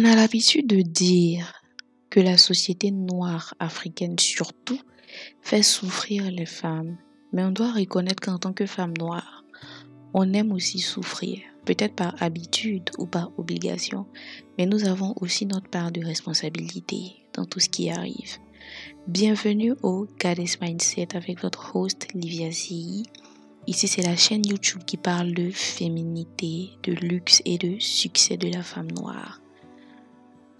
On a l'habitude de dire que la société noire africaine surtout fait souffrir les femmes. Mais on doit reconnaître qu'en tant que femme noire, on aime aussi souffrir, peut-être par habitude ou par obligation, mais nous avons aussi notre part de responsabilité dans tout ce qui arrive. Bienvenue au Goddess Mindset avec votre host Livia Zii. Ici, c'est la chaîne YouTube qui parle de féminité, de luxe et de succès de la femme noire.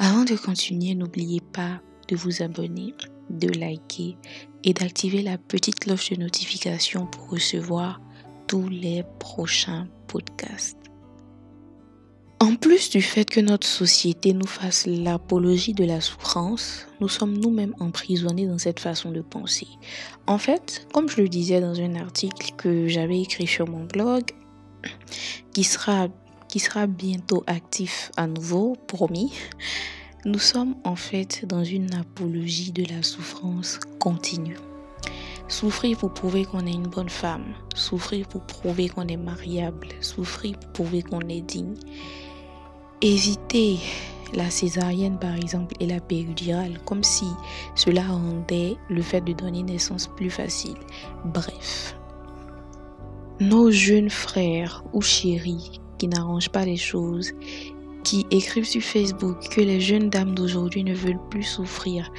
Avant de continuer, n'oubliez pas de vous abonner, de liker et d'activer la petite cloche de notification pour recevoir tous les prochains podcasts. En plus du fait que notre société nous fasse l'apologie de la souffrance, nous sommes nous-mêmes emprisonnés dans cette façon de penser. En fait, comme je le disais dans un article que j'avais écrit sur mon blog, qui sera bientôt actif à nouveau, promis, nous sommes en fait dans une apologie de la souffrance continue. Souffrir pour prouver qu'on est une bonne femme, souffrir pour prouver qu'on est mariable, souffrir pour prouver qu'on est digne. Éviter la césarienne par exemple et la péridurale comme si cela rendait le fait de donner naissance plus facile. Bref, nos jeunes frères ou chéris qui n'arrangent pas les choses, qui écrivent sur Facebook que les jeunes dames d'aujourd'hui ne veulent plus souffrir.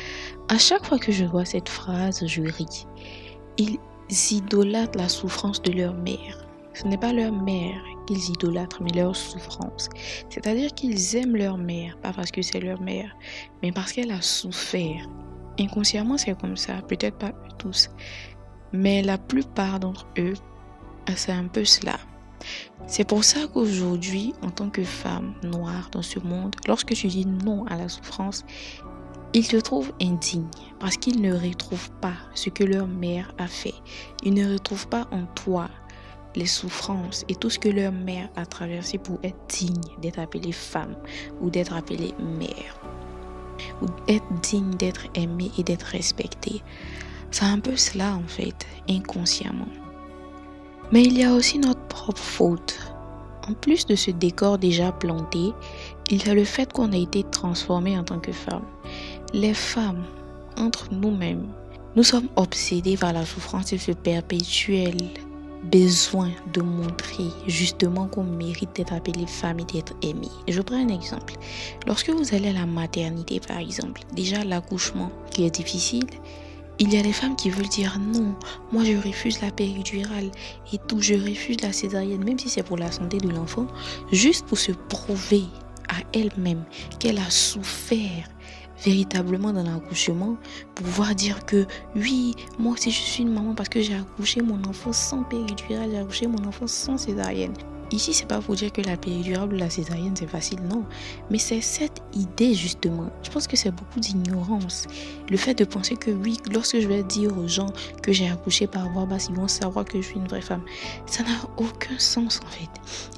À chaque fois que je vois cette phrase, je ris. Ils idolâtrent la souffrance de leur mère. Ce n'est pas leur mère qu'ils idolâtrent, mais leur souffrance. C'est-à-dire qu'ils aiment leur mère, pas parce que c'est leur mère, mais parce qu'elle a souffert. Inconsciemment, c'est comme ça. Peut-être pas eux tous, mais la plupart d'entre eux, c'est un peu cela. C'est pour ça qu'aujourd'hui, en tant que femme noire dans ce monde, lorsque tu dis non à la souffrance, ils te trouvent indigne parce qu'ils ne retrouvent pas ce que leur mère a fait. Ils ne retrouvent pas en toi les souffrances et tout ce que leur mère a traversé pour être digne d'être appelée femme ou d'être appelée mère ou être digne d'être aimée et d'être respectée. C'est un peu cela en fait, inconsciemment. Mais il y a aussi notre propre faute. En plus de ce décor déjà planté, il y a le fait qu'on a été transformés en tant que femmes. Les femmes, entre nous-mêmes, nous sommes obsédées par la souffrance et ce perpétuel besoin de montrer justement qu'on mérite d'être appelée femme et d'être aimée. Je prends un exemple. Lorsque vous allez à la maternité par exemple, déjà l'accouchement qui est difficile, il y a des femmes qui veulent dire non, moi je refuse la péridurale et tout, je refuse la césarienne, même si c'est pour la santé de l'enfant, juste pour se prouver à elle-même qu'elle a souffert véritablement dans l'accouchement, pour pouvoir dire que oui, moi aussi je suis une maman parce que j'ai accouché mon enfant sans péridurale, j'ai accouché mon enfant sans césarienne. Ici, c'est pas pour dire que la péridurale ou la césarienne c'est facile, non. Mais c'est cette idée justement. Je pense que c'est beaucoup d'ignorance. Le fait de penser que oui, lorsque je vais dire aux gens que j'ai accouché par voie basse, ils vont savoir que je suis une vraie femme. Ça n'a aucun sens en fait.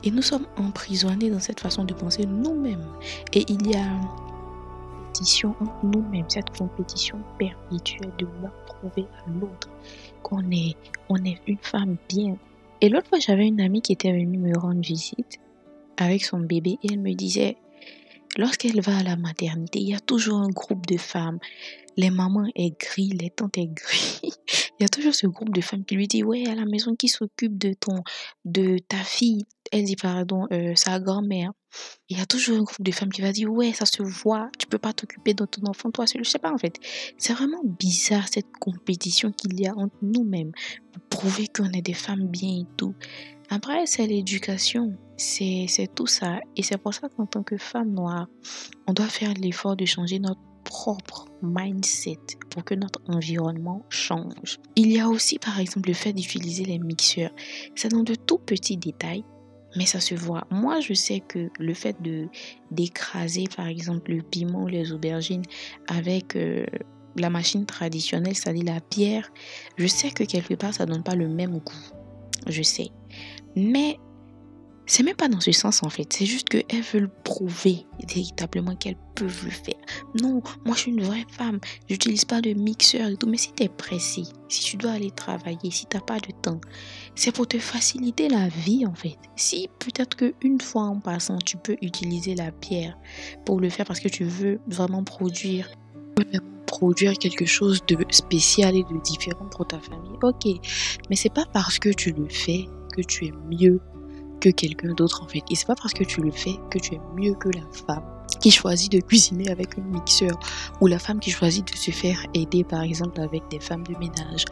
Et nous sommes emprisonnés dans cette façon de penser nous-mêmes. Et il y a une compétition entre nous-mêmes, cette compétition perpétuelle de vouloir prouver à l'autre qu'on est une femme bien. Et l'autre fois, j'avais une amie qui était venue me rendre visite avec son bébé et elle me disait, lorsqu'elle va à la maternité, il y a toujours un groupe de femmes. Les mamans aigries, les tantes aigries. Il y a toujours ce groupe de femmes qui lui dit, ouais, à la maison, qui s'occupe de ta fille? Elle dit, pardon, sa grand-mère. Il y a toujours un groupe de femmes qui va dire, ouais, ça se voit, tu peux pas t'occuper de ton enfant, toi seul. Je sais pas, en fait. C'est vraiment bizarre, cette compétition qu'il y a entre nous-mêmes pour prouver qu'on est des femmes bien et tout. Après, c'est l'éducation, c'est tout ça. Et c'est pour ça qu'en tant que femme noire, on doit faire l'effort de changer notre propre mindset pour que notre environnement change. Il y a aussi, par exemple, le fait d'utiliser les mixeurs. C'est dans de tout petits détails, mais ça se voit. Moi, je sais que le fait d'écraser, par exemple, le piment ou les aubergines avec la machine traditionnelle, c'est-à-dire la pierre, je sais que quelque part, ça donne pas le même goût. Je sais. Mais C'est même pas dans ce sens en fait, c'est juste qu'elles veulent prouver véritablement qu'elles peuvent le faire. Non, moi je suis une vraie femme, j'utilise pas de mixeur et tout, mais si tu es pressé, si tu dois aller travailler, si tu n'as pas de temps, c'est pour te faciliter la vie en fait. Si peut-être qu'une fois en passant, tu peux utiliser la pierre pour le faire parce que tu veux vraiment produire quelque chose de spécial et de différent pour ta famille, ok, mais c'est pas parce que tu le fais que tu es mieux que quelqu'un d'autre en fait. Et c'est pas parce que tu le fais que tu es mieux que la femme qui choisit de cuisiner avec un mixeur ou la femme qui choisit de se faire aider par exemple avec des femmes de ménage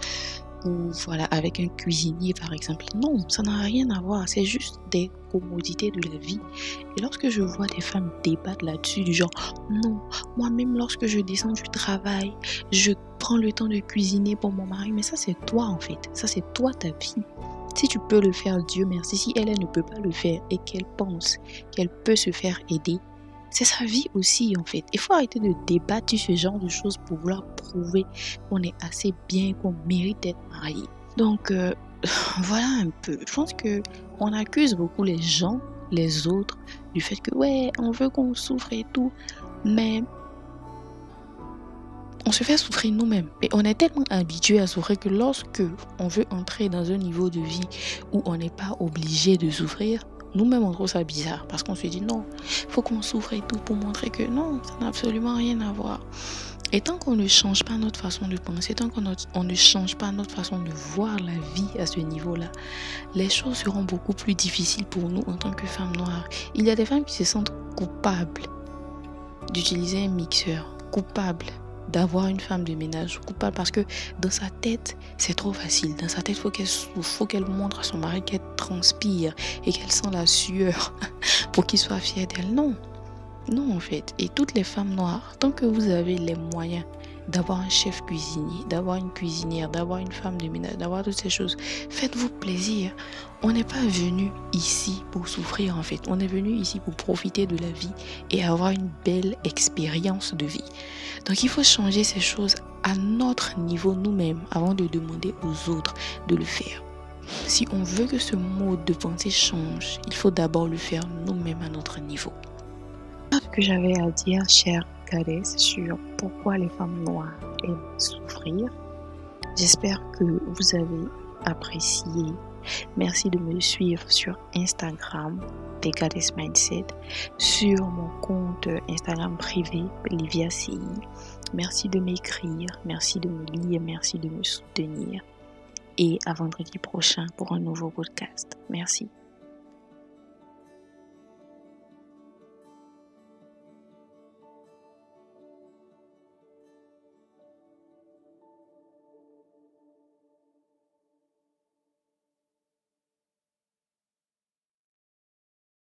ou voilà avec un cuisinier par exemple. Non, ça n'a rien à voir, c'est juste des commodités de la vie. Et lorsque je vois des femmes débattre là-dessus du genre non, moi-même lorsque je descends du travail, je prends le temps de cuisiner pour mon mari, mais ça c'est toi en fait, ça c'est toi ta vie. Si tu peux le faire, Dieu merci. Si elle ne peut pas le faire et qu'elle pense qu'elle peut se faire aider, c'est sa vie aussi en fait. Il faut arrêter de débattre sur ce genre de choses pour vouloir prouver qu'on est assez bien, qu'on mérite d'être marié. Donc voilà un peu. Je pense que on accuse beaucoup les gens, les autres, du fait que ouais, on veut qu'on souffre et tout, mais on se fait souffrir nous-mêmes. Et on est tellement habitué à souffrir que lorsque on veut entrer dans un niveau de vie où on n'est pas obligé de souffrir, nous-mêmes on trouve ça bizarre parce qu'on se dit non, il faut qu'on souffre et tout pour montrer que non, ça n'a absolument rien à voir. Et tant qu'on ne change pas notre façon de penser, tant qu'on ne change pas notre façon de voir la vie à ce niveau-là, les choses seront beaucoup plus difficiles pour nous en tant que femmes noires. Il y a des femmes qui se sentent coupables d'utiliser un mixeur, coupables d'avoir une femme de ménage, coupable parce que dans sa tête c'est trop facile. Dans sa tête faut qu'elle montre à son mari qu'elle transpire et qu'elle sent la sueur pour qu'il soit fier d'elle. Non, non en fait. Et toutes les femmes noires, tant que vous avez les moyens d'avoir un chef cuisinier, d'avoir une cuisinière, d'avoir une femme de ménage, d'avoir toutes ces choses, faites-vous plaisir. On n'est pas venu ici pour souffrir en fait. On est venu ici pour profiter de la vie et avoir une belle expérience de vie. Donc il faut changer ces choses à notre niveau nous-mêmes avant de demander aux autres de le faire. Si on veut que ce mode de pensée change, il faut d'abord le faire nous-mêmes à notre niveau. Ce que j'avais à dire, chère Goddess, sur pourquoi les femmes noires aiment souffrir. J'espère que vous avez apprécié. Merci de me suivre sur Instagram, The Goddess Mindset, sur mon compte Instagram privé, Livia CI. Merci de m'écrire, merci de me lire, merci de me soutenir. Et à vendredi prochain pour un nouveau podcast. Merci.